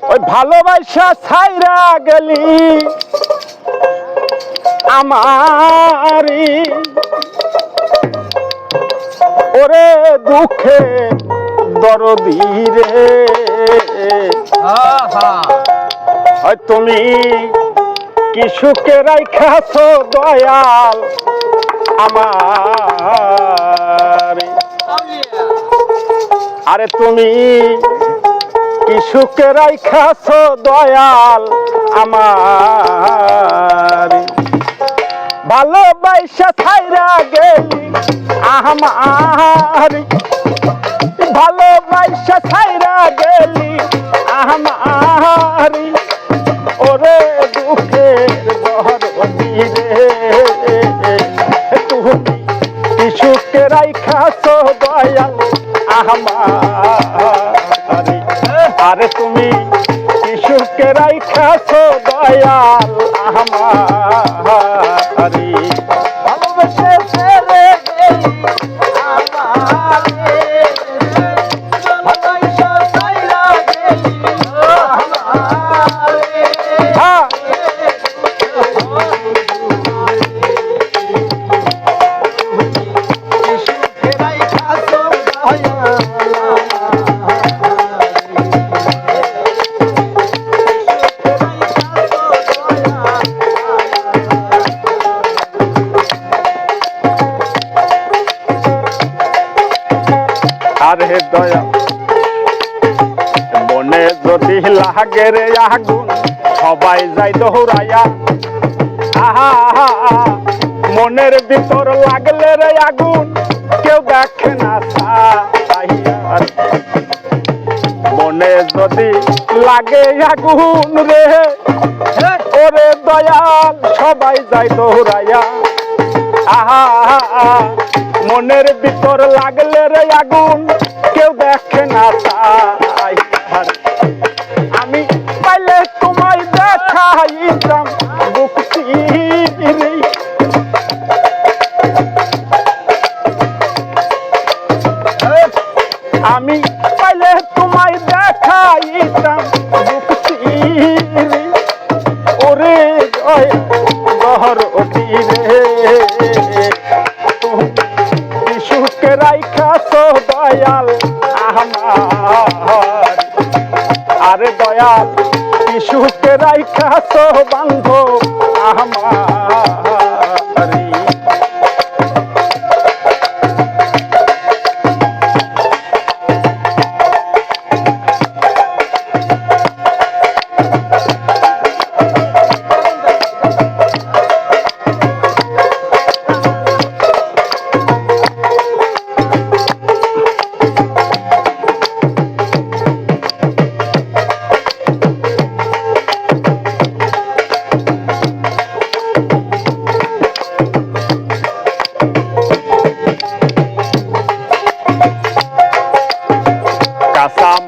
ওই ভালোবাসা ছাইরা গেলি আমারি ওরে দুঃখে দরদি রে তুমি কি সুখে রাইখাছ দয়াল আমার আরে তুমি কি সুখে রাইখাছ দয়াল আমার ভালোবাসা ছাইরা গেলি আমার ভালোবাসা ছাইরা গেলি আমার ওরে দুঃখের দরদি রে তুমি কি সুখে রাইখাছ দয়াল আমার আরে তুমি কি সুখে রাইখাছ দয়াল আমার ভালোবেসে ছেড়ে গেলি আমারে ভালোবাসা ছাইরা গেলি আমারে হ্যাঁ আরে দয়া মনে যদি লাগে রে আগুন সবাই যাই দৌড়াইয়া আহা মনের ভিতর লাগলে রে আগুন কেউ দেখে না মনে যদি লাগে আগুন রে ওরে দয়াল সবাই যাই দৌড়াইয়া আহা মনের ভিতর লাগলে রে আগুন কেউ দেখে না তাই আমি পাইলে তোমায় দেখাইতাম মুক্তি আমি পাইলে তোমায় দেখাইতাম মুক্তি ওরে ঘর অতি রে সুখে রাইখাছ দয়াল আমার আরে দয়াল কি সুখে রাইখাছ বান্ধব আমার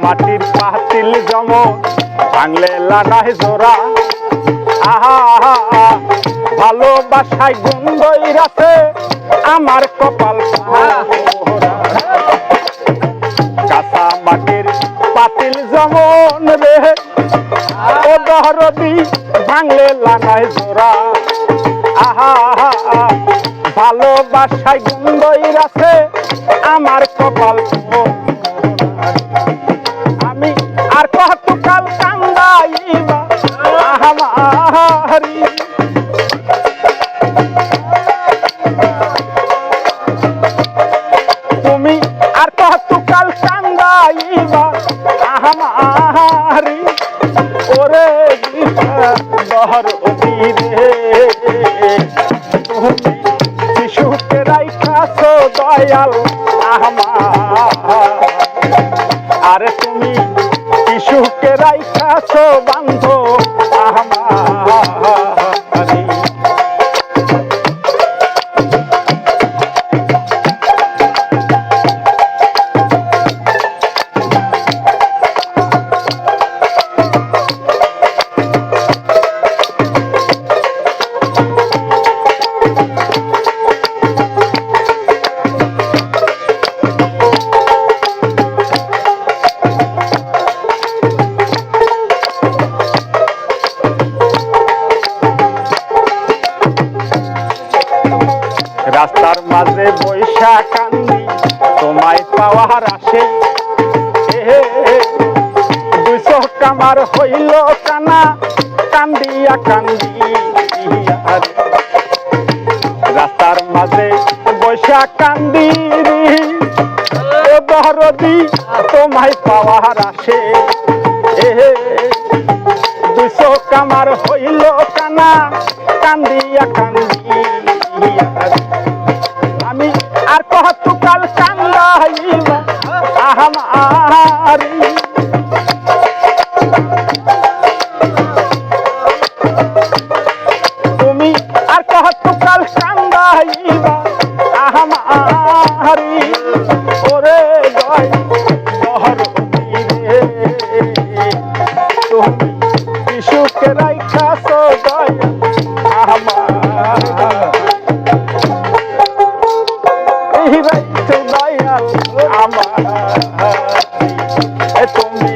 মাটির পাতিল যেমন ভাঙলে লাগায় জোড়া আহা ভালোবাসায় গুন্দই রাতে আমার কপাল কাঁচা মাটির পাতিল যেমন রে ও দহরদি ভাঙলে লাগায় জোড়া আহা ভালোবাসায় গুন্দই রাতে আমার কপাল আমি আর কতকাল কান্দাইবা আমারি তুমি আর কতকাল কান্দাইবা আমারি ওরে দহর রে তুমি কি সুখে রাইখাছ দয়াল আমার আরে তুমি কি সুখে রাইখাছ বান্ধব আমার রাস্তার মাঝে বৈশা কান্দি তোমায় পাওয়ার আসে দুই চোখ আমার হইল কানা কান্দিয়া কান্দিয়া রাস্তার মাঝে বৈশা কান্দি দহরদি তোমায় পাওয়ার আসে দুই চোখ আমার হইল কানা কান্দিয়া কান্দিয়া আমি আর কতকাল কান্দাইব আহামারি তুমি আর কতকাল কান্দাইব আহামারি ওরে দয় দহরদি রে তুমি বিশুকে রাইখাছ দয় আমার দয়াল আমার তুমি